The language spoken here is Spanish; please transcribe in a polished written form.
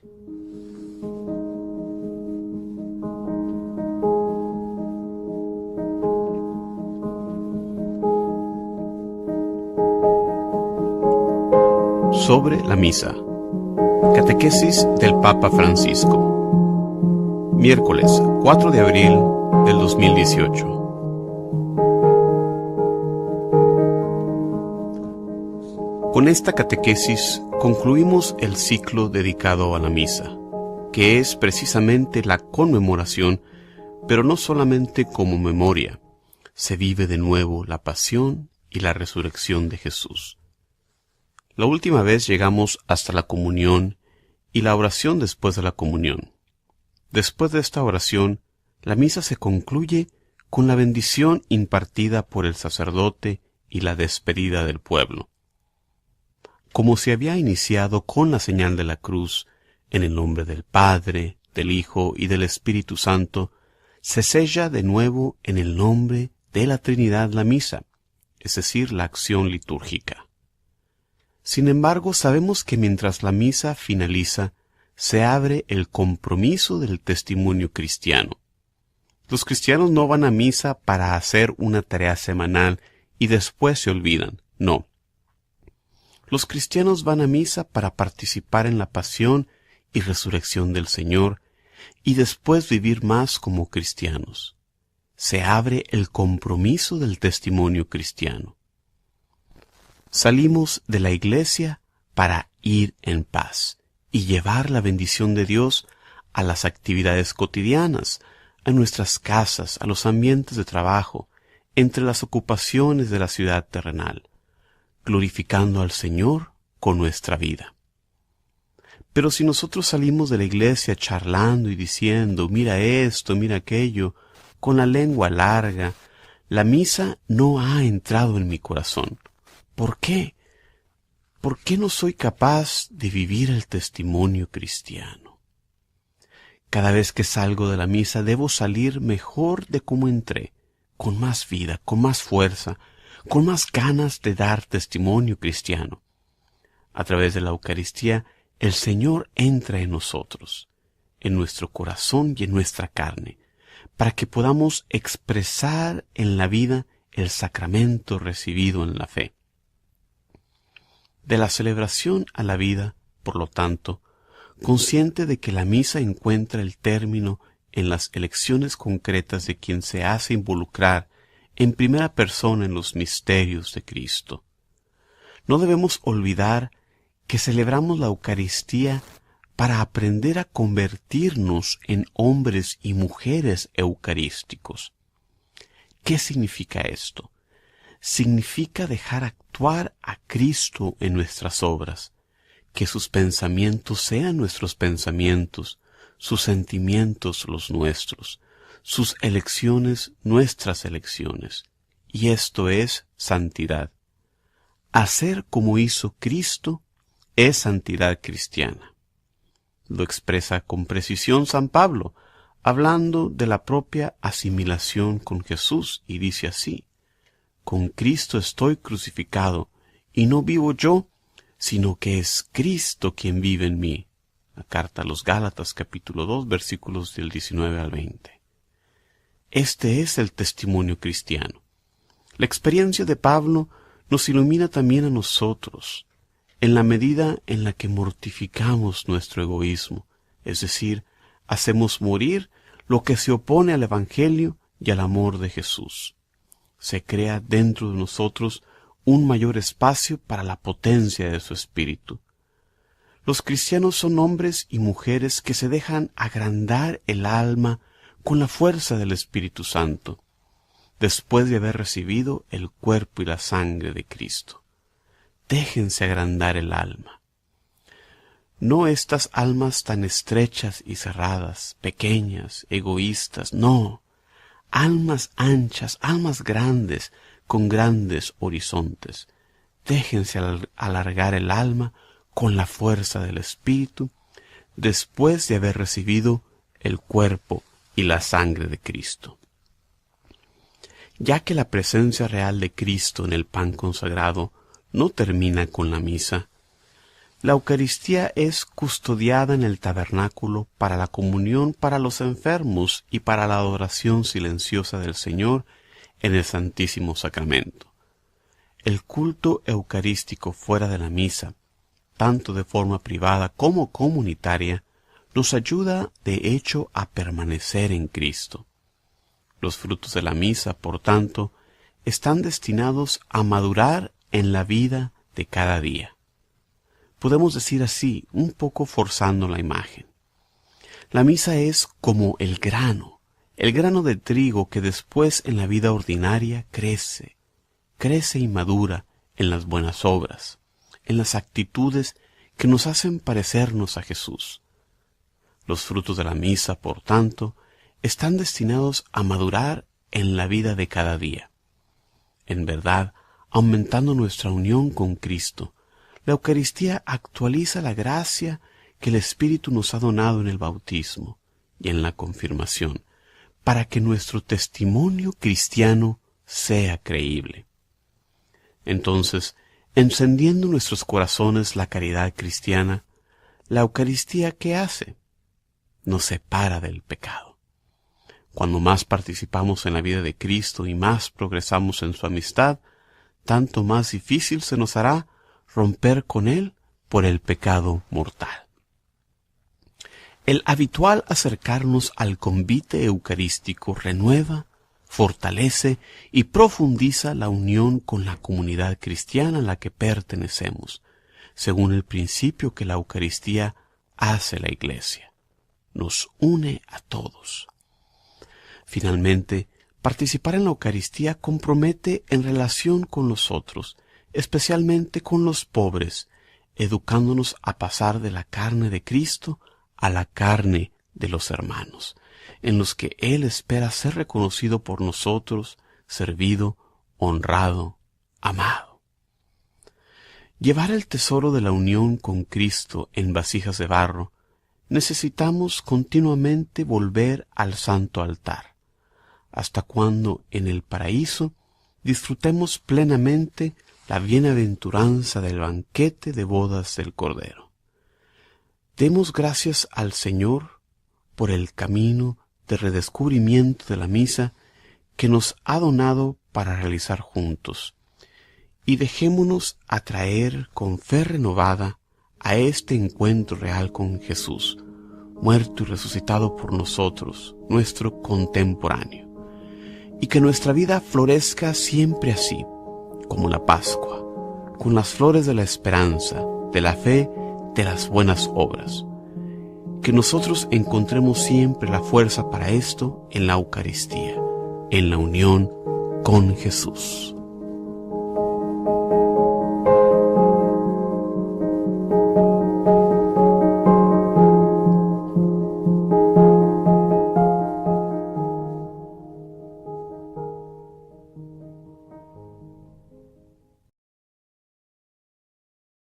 Sobre la misa. Catequesis del Papa Francisco. Miércoles 4 de abril del 2018. Con esta catequesis concluimos el ciclo dedicado a la misa, que es precisamente la conmemoración, pero no solamente como memoria. Se vive de nuevo la pasión y la resurrección de Jesús. La última vez llegamos hasta la comunión y la oración después de la comunión. Después de esta oración, la misa se concluye con la bendición impartida por el sacerdote y la despedida del pueblo. Como se había iniciado con la señal de la cruz, en el nombre del Padre, del Hijo y del Espíritu Santo, se sella de nuevo en el nombre de la Trinidad la misa, es decir, la acción litúrgica. Sin embargo, sabemos que mientras la misa finaliza, se abre el compromiso del testimonio cristiano. Los cristianos no van a misa para hacer una tarea semanal y después se olvidan, no. Los cristianos van a misa para participar en la pasión y resurrección del Señor y después vivir más como cristianos. Se abre el compromiso del testimonio cristiano. Salimos de la iglesia para ir en paz y llevar la bendición de Dios a las actividades cotidianas, a nuestras casas, a los ambientes de trabajo, entre las ocupaciones de la ciudad terrenal, glorificando al Señor con nuestra vida. Pero si nosotros salimos de la iglesia charlando y diciendo, mira esto, mira aquello, con la lengua larga, la misa no ha entrado en mi corazón. ¿Por qué? ¿Por qué no soy capaz de vivir el testimonio cristiano? Cada vez que salgo de la misa debo salir mejor de como entré, con más vida, con más fuerza, con más ganas de dar testimonio cristiano. A través de la Eucaristía, el Señor entra en nosotros, en nuestro corazón y en nuestra carne, para que podamos expresar en la vida el sacramento recibido en la fe. De la celebración a la vida, por lo tanto, consciente de que la misa encuentra el término en las elecciones concretas de quien se hace involucrar en primera persona en los misterios de Cristo. No debemos olvidar que celebramos la Eucaristía para aprender a convertirnos en hombres y mujeres eucarísticos. ¿Qué significa esto? Significa dejar actuar a Cristo en nuestras obras, que sus pensamientos sean nuestros pensamientos, sus sentimientos los nuestros, sus elecciones nuestras elecciones, y esto es santidad. Hacer como hizo Cristo es santidad cristiana. Lo expresa con precisión San Pablo, hablando de la propia asimilación con Jesús, y dice así: con Cristo estoy crucificado, y no vivo yo, sino que es Cristo quien vive en mí. La carta a los Gálatas, capítulo 2, versículos del 19 al 20. Este es el testimonio cristiano. La experiencia de Pablo nos ilumina también a nosotros, en la medida en la que mortificamos nuestro egoísmo, es decir, hacemos morir lo que se opone al Evangelio y al amor de Jesús. Se crea dentro de nosotros un mayor espacio para la potencia de su espíritu. Los cristianos son hombres y mujeres que se dejan agrandar el alma con la fuerza del Espíritu Santo, después de haber recibido el cuerpo y la sangre de Cristo. Déjense agrandar el alma. No estas almas tan estrechas y cerradas, pequeñas, egoístas, no. Almas anchas, almas grandes, con grandes horizontes. Déjense alargar el alma con la fuerza del Espíritu, después de haber recibido el cuerpo y la sangre de Cristo. Ya que la presencia real de Cristo en el pan consagrado no termina con la misa, La Eucaristía es custodiada en el tabernáculo para la comunión para los enfermos y para la adoración silenciosa del Señor en el Santísimo Sacramento. El culto eucarístico fuera de la misa, tanto de forma privada como comunitaria, nos ayuda de hecho a permanecer en Cristo. Los frutos de la misa, por tanto, están destinados a madurar en la vida de cada día. Podemos decir así, un poco forzando la imagen. La misa es como el grano de trigo que después en la vida ordinaria crece y madura en las buenas obras, en las actitudes que nos hacen parecernos a Jesús. Los frutos de la misa, por tanto, están destinados a madurar en la vida de cada día. En verdad, aumentando nuestra unión con Cristo, la Eucaristía actualiza la gracia que el Espíritu nos ha donado en el bautismo y en la confirmación, para que nuestro testimonio cristiano sea creíble. Entonces, encendiendo en nuestros corazones la caridad cristiana, la Eucaristía, ¿qué hace? Nos separa del pecado. Cuando más participamos en la vida de Cristo y más progresamos en su amistad, tanto más difícil se nos hará romper con Él por el pecado mortal. El habitual acercarnos al convite eucarístico renueva, fortalece y profundiza la unión con la comunidad cristiana a la que pertenecemos, según el principio que la Eucaristía hace la Iglesia. Nos une a todos. Finalmente, participar en la Eucaristía compromete en relación con los otros, especialmente con los pobres, educándonos a pasar de la carne de Cristo a la carne de los hermanos, en los que Él espera ser reconocido por nosotros, servido, honrado, amado. Llevar el tesoro de la unión con Cristo en vasijas de barro, necesitamos continuamente volver al santo altar, hasta cuando en el paraíso disfrutemos plenamente la bienaventuranza del banquete de bodas del Cordero. Demos gracias al Señor por el camino de redescubrimiento de la misa que nos ha donado para realizar juntos, y dejémonos atraer con fe renovada a este encuentro real con Jesús, muerto y resucitado por nosotros, nuestro contemporáneo, y que nuestra vida florezca siempre así, como la Pascua, con las flores de la esperanza, de la fe, de las buenas obras. Que nosotros encontremos siempre la fuerza para esto en la Eucaristía, en la unión con Jesús.